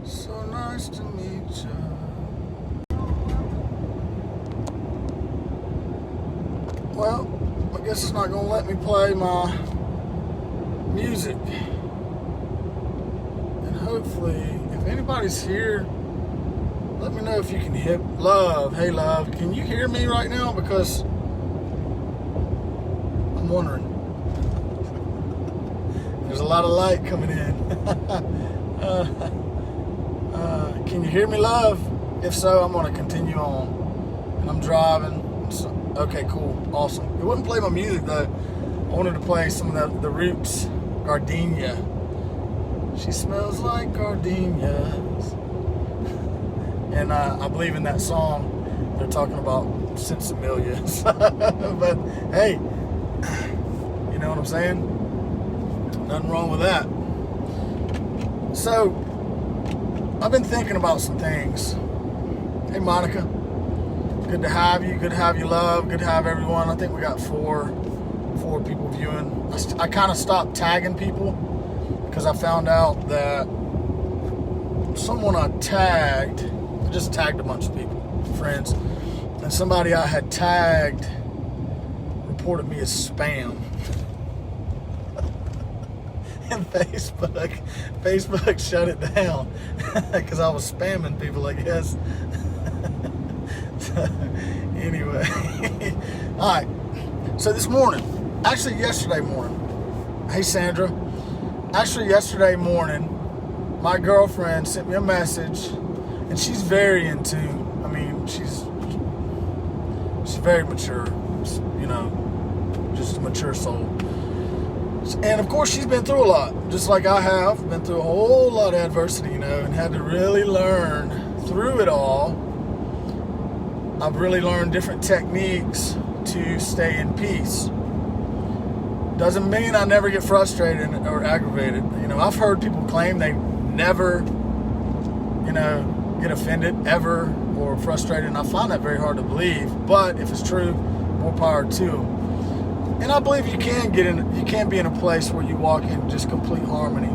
So nice to meet you. Well, I guess it's not going to let me play my music. And hopefully, if anybody's here, let me know if you can hit love. Hey, love, can you hear me right now? Because I'm wondering. There's a lot of light coming in. Can you hear me, love? If so, I'm going to continue on. And I'm driving. So, okay, cool. Awesome. It wouldn't play my music, though. I wanted to play some of the Roots, Gardenia. She smells like gardenias. And I believe in that song, they're talking about sensimilias. But, hey, you know what I'm saying? Nothing wrong with that. So, I've been thinking about some things. Hey, Monica. Good to have you. Good to have you, love. Good to have everyone. I think we got four people viewing. I kind of stopped tagging people because I found out that someone I just tagged a bunch of people, friends, and somebody I had tagged reported me as spam. And Facebook shut it down because I was spamming people, I guess. Anyway, all right. So this morning, actually yesterday morning, hey Sandra, actually yesterday morning, my girlfriend sent me a message, and she's very in tune. I mean, she's very mature, you know, just a mature soul. And of course, she's been through a lot, just like I have. Been through a whole lot of adversity, you know, and had to really learn through it all. I've really learned different techniques to stay in peace. Doesn't mean I never get frustrated or aggravated. You know, I've heard people claim they never, you know, get offended ever or frustrated, and I find that very hard to believe. But if it's true, more power to them. And I believe you can be in a place where you walk in just complete harmony.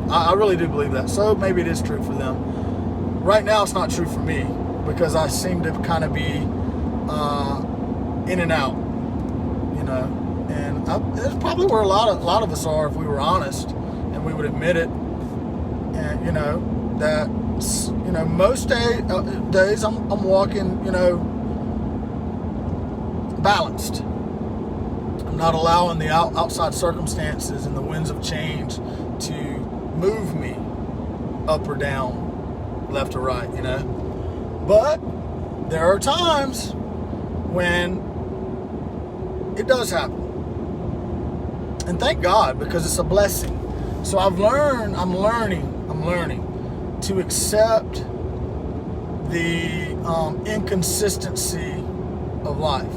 I really do believe that. So maybe it is true for them. Right now, it's not true for me because I seem to kind of be in and out, you know. And it's probably where a lot of us are if we were honest and we would admit it. And you know that, you know, most days I'm walking, you know, balanced. I'm not allowing the outside circumstances and the winds of change to move me up or down, left or right, you know. But there are times when it does happen. And thank God, because it's a blessing. So I'm learning to accept the inconsistency of life.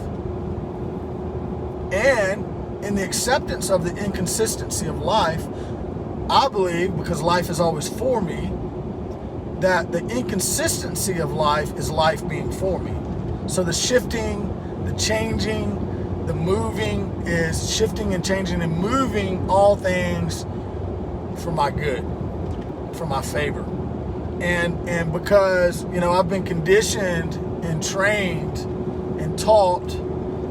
And in the acceptance of the inconsistency of life, I believe, because life is always for me, that the inconsistency of life is life being for me. So the shifting, the changing, the moving is shifting and changing and moving all things for my good, for my favor. And because, you know, I've been conditioned and trained and taught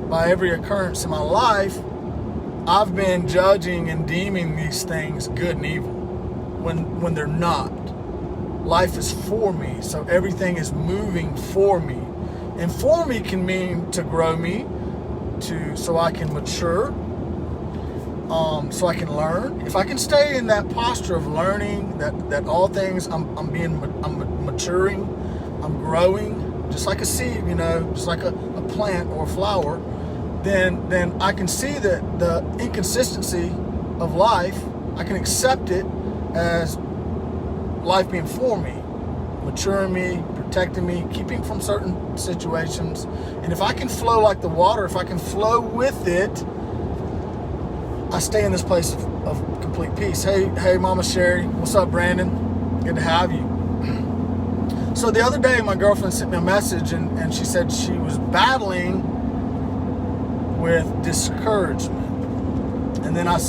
by every occurrence in my life, I've been judging and deeming these things good and evil when they're not. Life is for me, so everything is moving for me. And for me can mean to grow me, so I can mature, so I can learn. If I can stay in that posture of learning, that all things I'm maturing, I'm growing, just like a seed, you know, just like a plant or a flower, then I can see that the inconsistency of life, I can accept it as life being for me, maturing me, protecting me, keeping from certain situations. And if I can flow like the water, if I can flow with it, I stay in this place of complete peace. Hey, Mama Sherry. What's up, Brandon? Good to have you. So the other day, my girlfriend sent me a message, and she said she was battling with discouragement. And then I,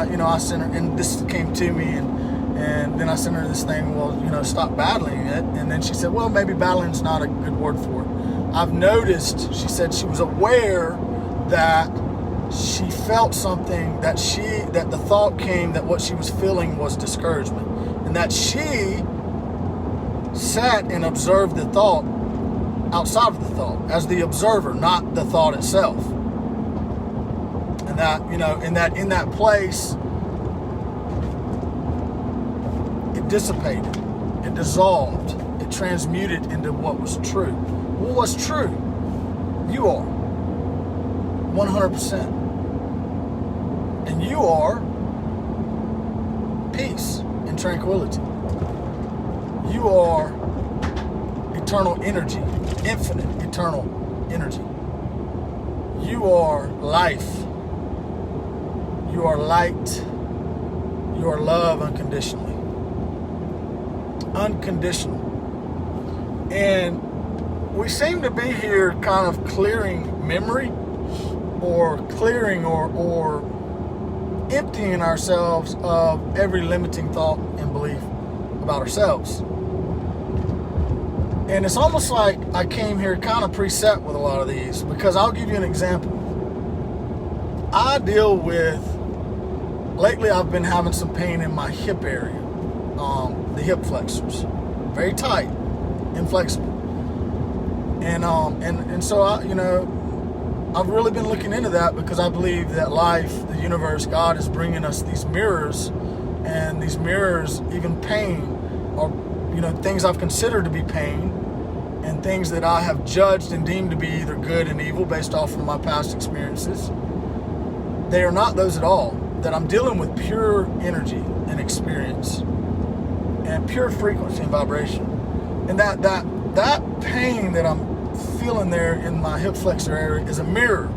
you know, I sent her, and this came to me, and And then I sent her this thing, well, stop battling it. And then she said, well, maybe battling's not a good word for it. I've noticed, she said she was aware that she felt something, that the thought came that what she was feeling was discouragement. And that she sat and observed the thought outside of the thought, as the observer, not the thought itself. And that, in that place, it dissipated, it dissolved, it transmuted into what was true. Well, what's true? You are 100%. And you are peace and tranquility. You are eternal energy, infinite eternal energy. You are life. You are light. You are love unconditionally. Unconditional. And we seem to be here kind of clearing memory, or clearing or emptying ourselves of every limiting thought and belief about ourselves. And it's almost like I came here kind of preset with a lot of these, because I'll give you an example. I deal with, lately I've been having some pain in my hip area, the hip flexors, very tight, inflexible. And so I've really been looking into that, because I believe that life, the universe, God is bringing us these mirrors, and these mirrors, even pain, are things I've considered to be pain, and things that I have judged and deemed to be either good and evil based off of my past experiences. They are not those at all. That I'm dealing with pure energy and experience, and pure frequency and vibration. And that pain that I'm feeling there in my hip flexor area is a mirror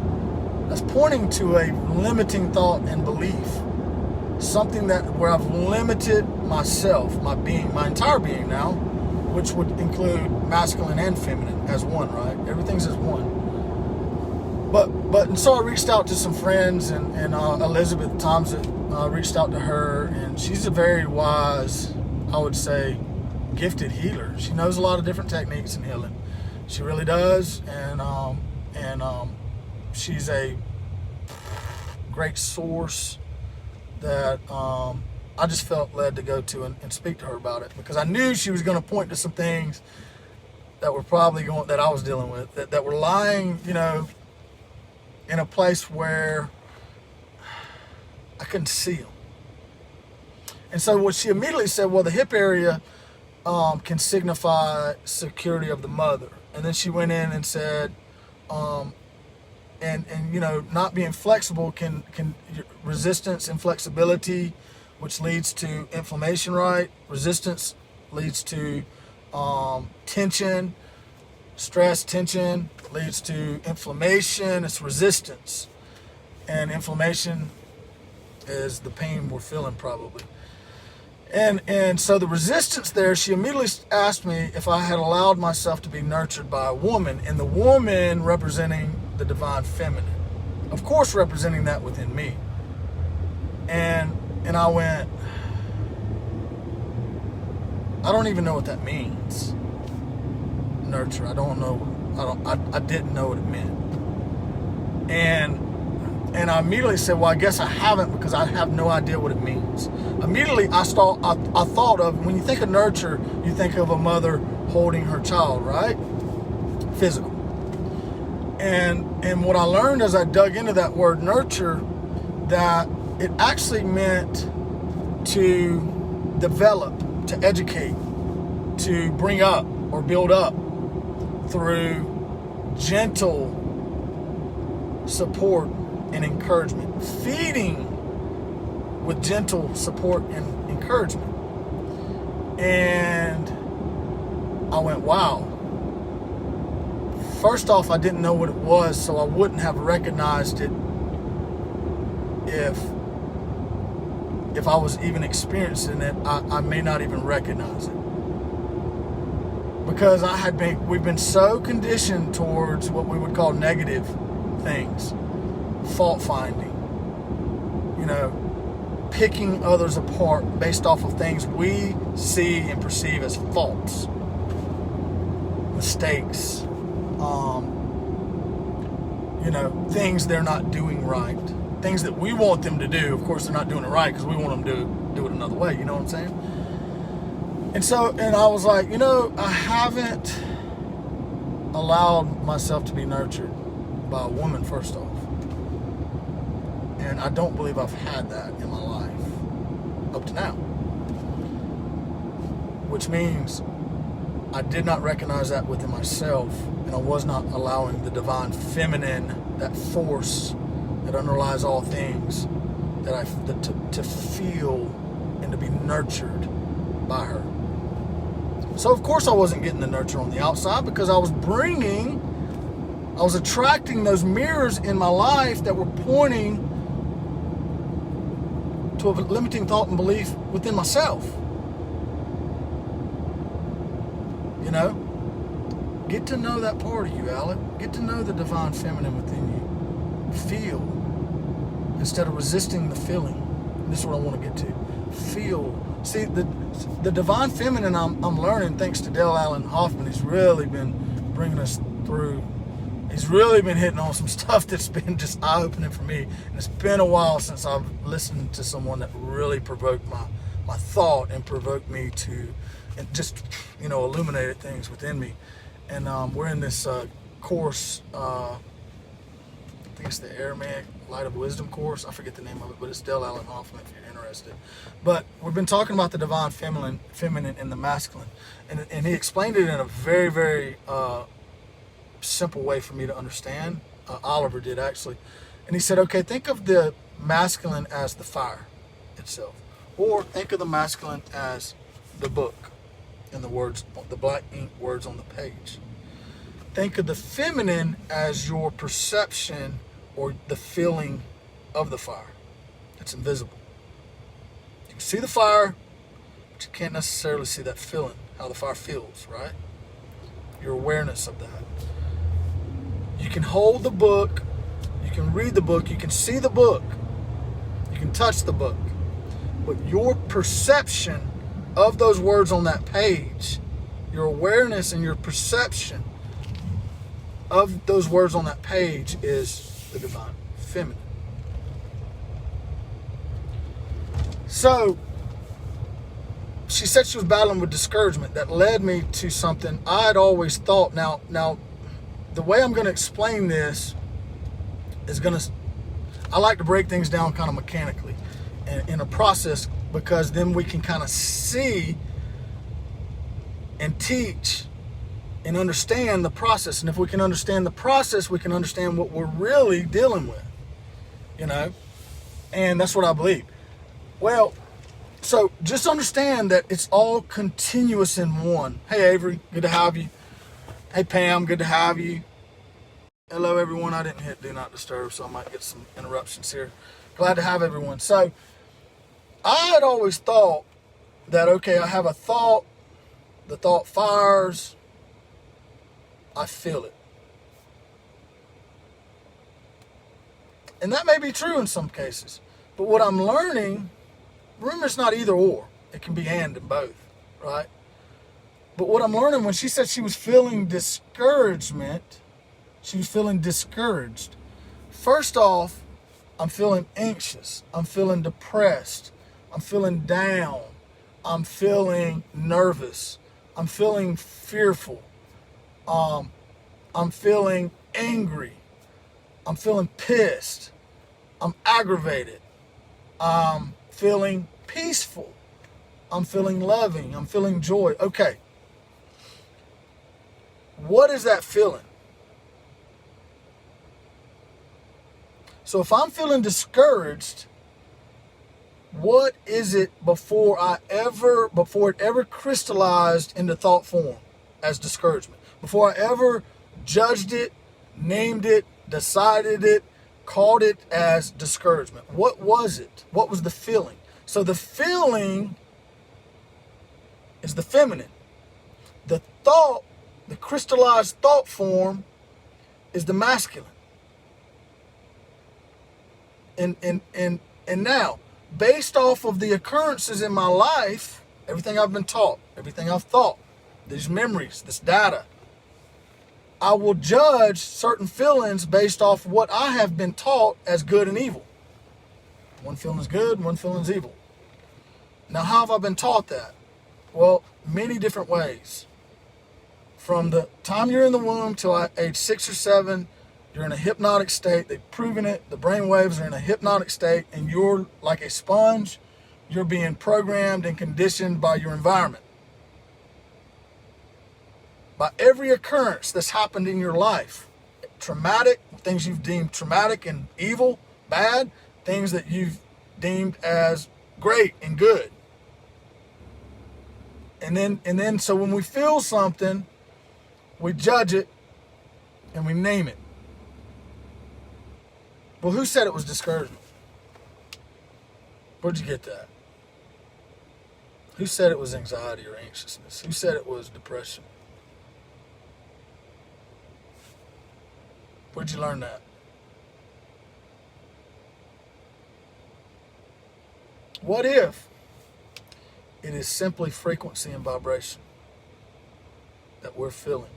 that's pointing to a limiting thought and belief. Something where I've limited myself, my being, my entire being now, which would include masculine and feminine as one, right? Everything's as one. And so I reached out to some friends, and Elizabeth Thompson reached out to her, and she's a very wise, I would say, gifted healer. She knows a lot of different techniques in healing. She really does, and she's a great source that I just felt led to go to and speak to her about it, because I knew she was going to point to some things that were probably that I was dealing with, that were lying, in a place where I couldn't see them. And so what she immediately said, well, the hip area can signify security of the mother. And then she went in and said, not being flexible can resistance, inflexibility, which leads to inflammation, right? Resistance leads to tension. Stress, tension leads to inflammation. It's resistance. And inflammation is the pain we're feeling probably. And so the resistance there, she immediately asked me if I had allowed myself to be nurtured by a woman, and the woman representing the divine feminine, of course representing that within me. And I went, I don't even know what that means. Nurture. I don't know. I didn't know what it meant. And I immediately said, well, I guess I haven't, because I have no idea what it means. Immediately I thought of, when you think of nurture, you think of a mother holding her child, right? Physical. And what I learned as I dug into that word nurture, that it actually meant to develop, to educate, to bring up or build up through gentle support and encouragement, feeding with gentle support and encouragement. And I went, wow. First off, I didn't know what it was, so I wouldn't have recognized it if I was even experiencing it. I may not even recognize it, because we've been so conditioned towards what we would call negative things, fault finding, picking others apart based off of things we see and perceive as faults, mistakes, things they're not doing right, things that we want them to do. Of course, they're not doing it right because we want them to do it another way. You know what I'm saying? And I was like, I haven't allowed myself to be nurtured by a woman, first off. And I don't believe I've had that in my life up to now. Which means I did not recognize that within myself, and I was not allowing the divine feminine, that force that underlies all things, to feel and to be nurtured by her. So of course I wasn't getting the nurture on the outside, because I was attracting those mirrors in my life that were pointing to a limiting thought and belief within myself. Get to know that part of you, Alec. Get to know the divine feminine within you. Feel instead of resisting the feeling. And this is what I want to get to. Feel. See, the divine feminine I'm learning, thanks to Dale Allen Hoffman. He's really been bringing us through. He's really been hitting on some stuff that's been just eye-opening for me. And it's been a while since I've listened to someone that really provoked my thought and provoked me to, and just, illuminated things within me. And we're in this course, I think it's the Aramaic Light of Wisdom course. I forget the name of it, but it's Dale Allen Hoffman if you're interested. But we've been talking about the divine feminine and the masculine. And he explained it in a very, very simple way for me to understand. Oliver did, actually. And he said, okay, think of the masculine as the fire itself. Or think of the masculine as the book and the words, the black ink words on the page. Think of the feminine as your perception or the feeling of the fire. It's invisible. You can see the fire, but you can't necessarily see that feeling, how the fire feels, right? Your awareness of that. You can hold the book, you can read the book, you can see the book, you can touch the book, but your perception of those words on that page, your awareness and your perception of those words on that page is the divine feminine. So she said she was battling with discouragement. That led me to something I had always thought. Now the way I'm going to explain this is I like to break things down kind of mechanically in a process, because then we can kind of see and teach and understand the process. And if we can understand the process, we can understand what we're really dealing with, and that's what I believe. Well, so just understand that it's all continuous in one. Hey, Avery, good to have you. Hey, Pam, good to have you. Hello, everyone. I didn't hit Do Not Disturb, so I might get some interruptions here. Glad to have everyone. So I had always thought that, okay, I have a thought, the thought fires, I feel it. And that may be true in some cases. But what I'm learning, remember, it's not either or. It can be and in both, right? But what I'm learning, when she said she was feeling discouragement, she was feeling discouraged. First off, I'm feeling anxious. I'm feeling depressed. I'm feeling down. I'm feeling nervous. I'm feeling fearful. I'm feeling angry. I'm feeling pissed. I'm aggravated. I'm feeling peaceful. I'm feeling loving. I'm feeling joy. Okay. What is that feeling? So if I'm feeling discouraged, what is it before it ever crystallized into thought form as discouragement? Before I ever judged it, named it, decided it, called it as discouragement. What was it? What was the feeling? So the feeling is the feminine. The thought, the crystallized thought form, is the masculine. And now, based off of the occurrences in my life, everything I've been taught, everything I've thought, these memories, this data, I will judge certain feelings based off what I have been taught as good and evil. One feeling is good, one feeling is evil. Now, how have I been taught that? Well, many different ways. From the time you're in the womb till age 6 or 7, you're in a hypnotic state. They've proven it. The brain waves are in a hypnotic state, and you're like a sponge. You're being programmed and conditioned by your environment. By every occurrence that's happened in your life, traumatic, things you've deemed traumatic and evil, bad, things that you've deemed as great and good. And then so when we feel something, we judge it and we name it. Well, who said it was discouragement? Where'd you get that? Who said it was anxiety or anxiousness? Who said it was depression? Where'd you learn that? What if it is simply frequency and vibration that we're feeling?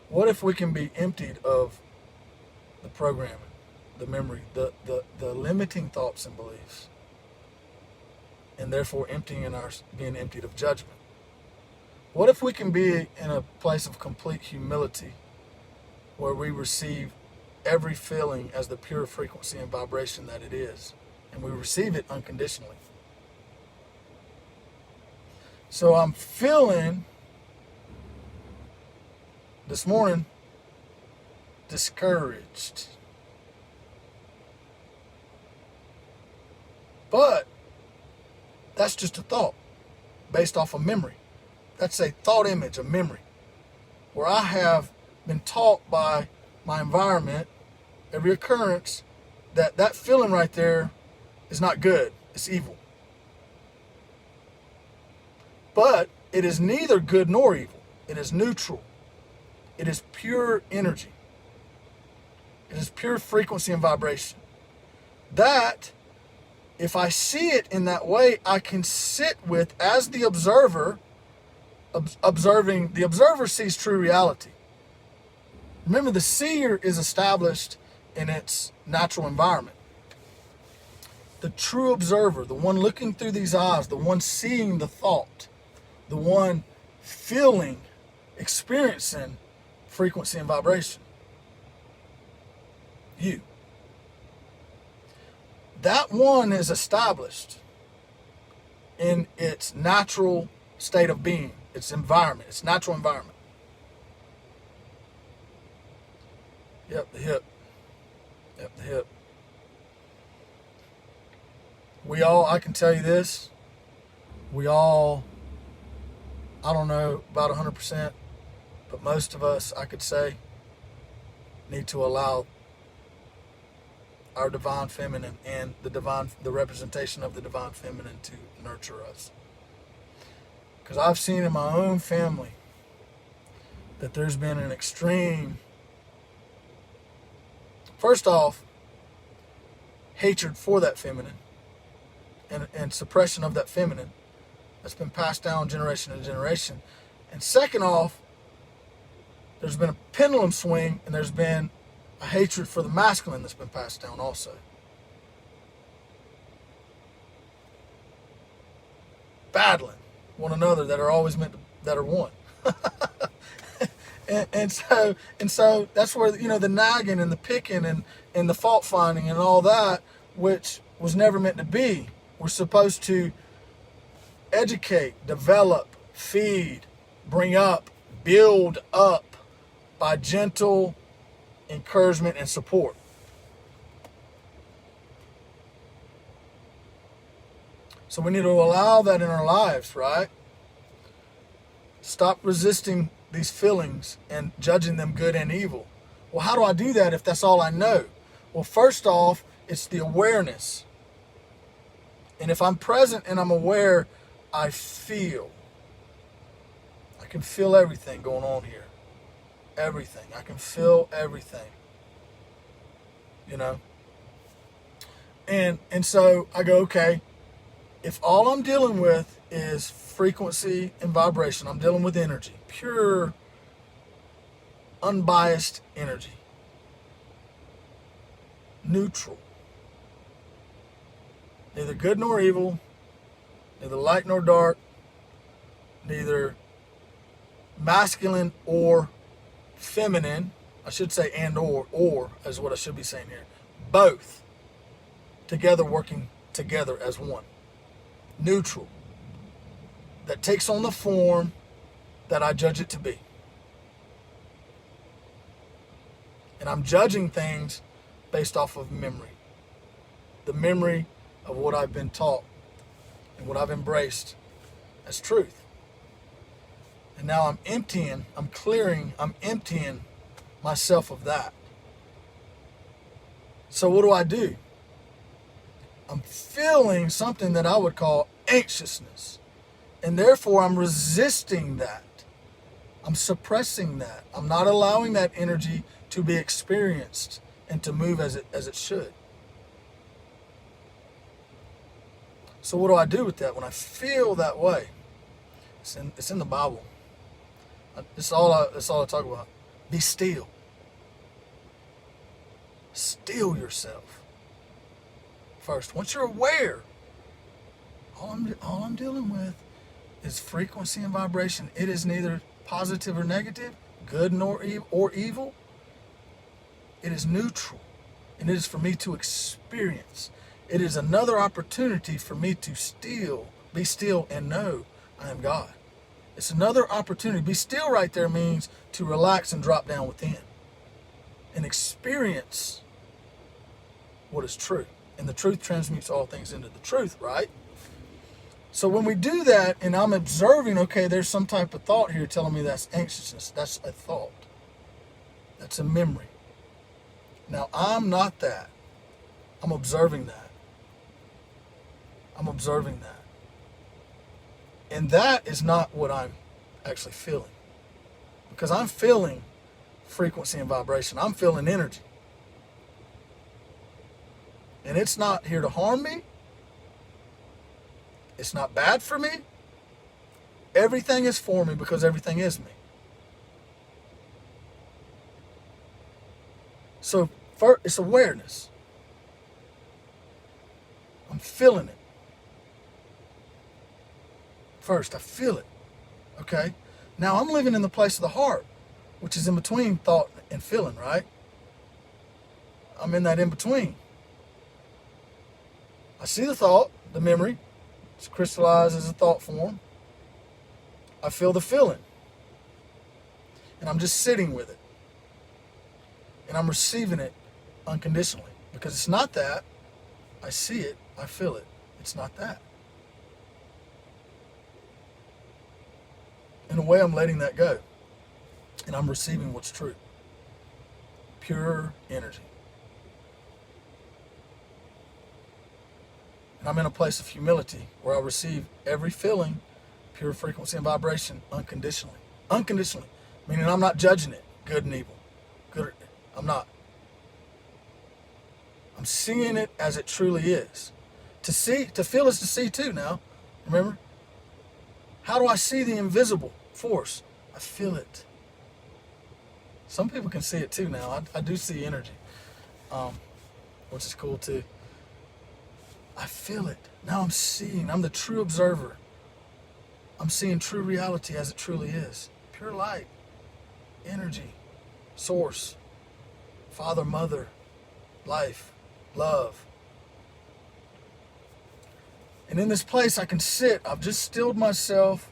What if we can be emptied of the programming, the memory, the limiting thoughts and beliefs, and therefore being emptied of judgment? What if we can be in a place of complete humility where we receive every feeling as the pure frequency and vibration that it is, and we receive it unconditionally? So I'm feeling this morning discouraged. But that's just a thought based off of memory. That's a thought image, a memory, where I have been taught by my environment, every occurrence, that feeling right there is not good. It's evil. But it is neither good nor evil. It is neutral. It is pure energy. It is pure frequency and vibration. That, if I see it in that way, I can sit with, as the observer, observing. The observer sees true reality. Remember, the seer is established in its natural environment. The true observer, the one looking through these eyes, the one seeing the thought, the one feeling, experiencing frequency and vibration. You. That one is established in its natural state of being, its environment, its natural environment. Yep, the hip. Yep, the hip. I can tell you this, I don't know about 100%, but most of us, I could say, need to allow our divine feminine and the representation of the divine feminine to nurture us. Because I've seen in my own family that there's been an extreme, first off, hatred for that feminine and suppression of that feminine that's been passed down generation to generation. And second off, there's been a pendulum swing and there's been a hatred for the masculine that's been passed down also. Battling one another that are always that are one. and so that's where, the nagging and the picking and the fault finding and all that, which was never meant to be. We're supposed to educate, develop, feed, bring up, build up by gentle encouragement and support. So we need to allow that in our lives, right? Stop resisting these feelings and judging them good and evil. Well, how do I do that if that's all I know? Well, first off, it's the awareness. And if I'm present and I'm aware, I feel. I can feel everything going on here. Everything. I can feel everything. And so I go, okay, if all I'm dealing with is frequency and vibration, I'm dealing with energy, pure, unbiased energy, neutral, neither good nor evil, neither light nor dark, neither masculine or feminine. I should say and or is what I should be saying here. Both together, working together as one. Neutral. That takes on the form that I judge it to be. And I'm judging things based off of memory. The memory of what I've been taught and what I've embraced as truth. And now I'm emptying myself of that. So what do? I'm feeling something that I would call anxiousness. And therefore I'm resisting that. I'm suppressing that. I'm not allowing that energy to be experienced and to move as it should. So what do I do with that when I feel that way? It's in the Bible. It's all I talk about. Be still. Still yourself. First, once you're aware, all I'm dealing with is frequency and vibration. It is neither positive or negative, good nor evil. It is neutral, and it is for me to experience. It is another opportunity for me to be still and know I am God. It's another opportunity. Be still right there means to relax and drop down within and experience what is true. And the truth transmutes all things into the truth, right? So when we do that and I'm observing, okay, there's some type of thought here telling me that's anxiousness. That's a thought. That's a memory. Now, I'm not that. I'm observing that. I'm observing that. And that is not what I'm actually feeling. Because I'm feeling frequency and vibration. I'm feeling energy. And it's not here to harm me. It's not bad for me. Everything is for me because everything is me. So first, it's awareness. I'm feeling it. First, I feel it. Okay? Now I'm living in the place of the heart, which is in between thought and feeling, right? I'm in that in between. I see the thought, the memory. It's crystallized as a thought form. I feel the feeling. And I'm just sitting with it. And I'm receiving it unconditionally. Because it's not that. I see it. I feel it. It's not that. In a way, I'm letting that go. And I'm receiving what's true. Pure energy. And I'm in a place of humility where I receive every feeling, pure frequency and vibration, unconditionally. Unconditionally. Meaning I'm not judging it, good and evil. I'm not. I'm seeing it as it truly is. To feel is to see too now. Remember? How do I see the invisible force? I feel it. Some people can see it too now. I do see energy, which is cool too. I feel it. Now I'm seeing. I'm the true observer. I'm seeing true reality as it truly is. Pure light, energy, source, father, mother, life, love. And in this place I can sit. I've just stilled myself.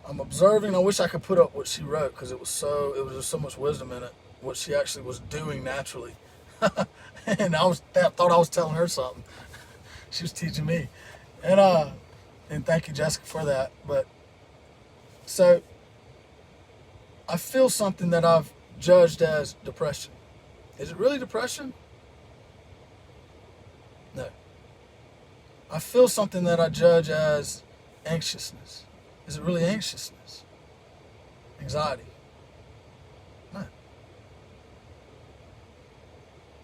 I'm observing. I wish I could put up what she wrote because it was just so much wisdom in it. What she actually was doing naturally. And I thought I was telling her something. She was teaching me. And thank you, Jessica, for that. But so I feel something that I've judged as depression. Is it really depression? No. I feel something that I judge as anxiousness. Is it really anxiousness? Anxiety? No.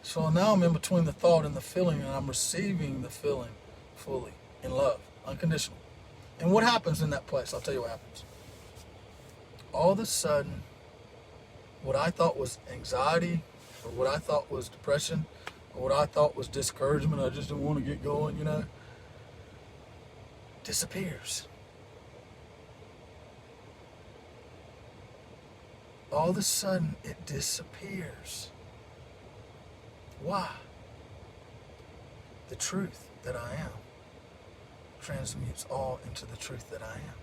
So now I'm in between the thought and the feeling, and I'm receiving the feeling fully in love, unconditional. And what happens in that place? I'll tell you what happens. All of a sudden, what I thought was anxiety, or what I thought was depression, or what I thought was discouragement, I just didn't want to get going, disappears. All of a sudden, it disappears. Why? The truth that I am transmutes all into the truth that I am.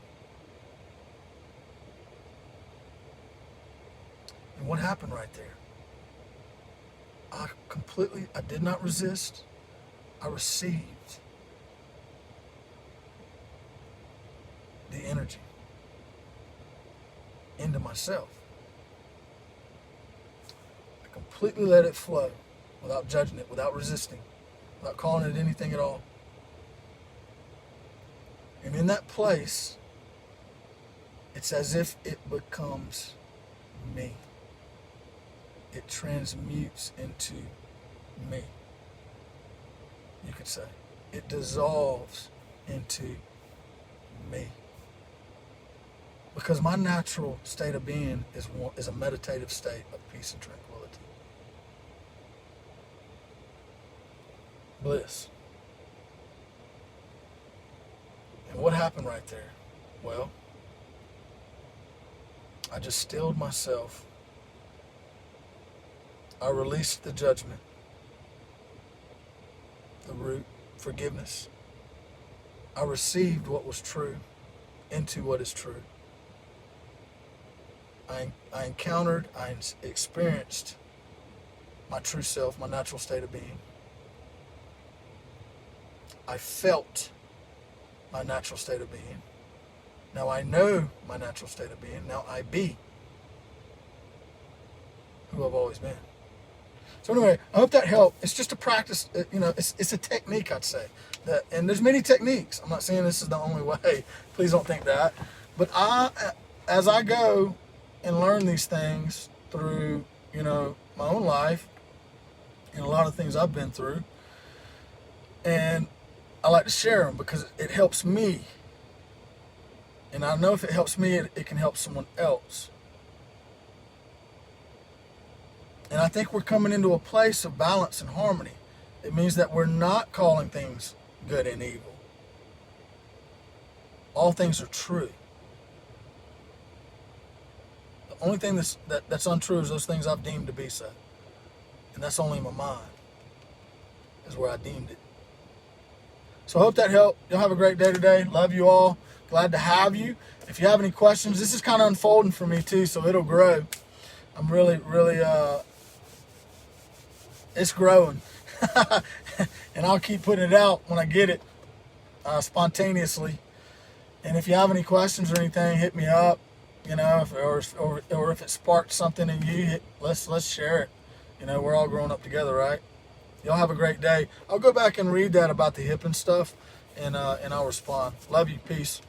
And what happened right there? I did not resist. I received the energy into myself. I completely let it flow without judging it, without resisting, without calling it anything at all. And in that place, it's as if it becomes me. It transmutes into me, you could say. It dissolves into me. Because my natural state of being is a meditative state of peace and tranquility. Bliss. And what happened right there? Well, I just stilled myself. I released the judgment, the root, forgiveness. I received what was true into what is true. I encountered, I experienced my true self, my natural state of being. I felt my natural state of being. Now I know my natural state of being. Now I be who I've always been. So anyway, I hope that helped. It's just a practice, it's a technique, I'd say. And there's many techniques. I'm not saying this is the only way. Please don't think that. But as I go and learn these things through, my own life and a lot of things I've been through, and I like to share them because it helps me. And I know if it helps me, it can help someone else. And I think we're coming into a place of balance and harmony. It means that we're not calling things good and evil. All things are true. The only thing that's untrue is those things I've deemed to be so. And that's only in my mind, is where I deemed it. So I hope that helped. Y'all have a great day today. Love you all. Glad to have you. If you have any questions, this is kind of unfolding for me too, so it'll grow. I'm really, it's growing. And I'll keep putting it out when I get it, spontaneously. And if you have any questions or anything, hit me up. Or if it sparked something in you, let's share it. We're all growing up together, right? Y'all have a great day. I'll go back and read that about the hip and stuff, and I'll respond. Love you. Peace.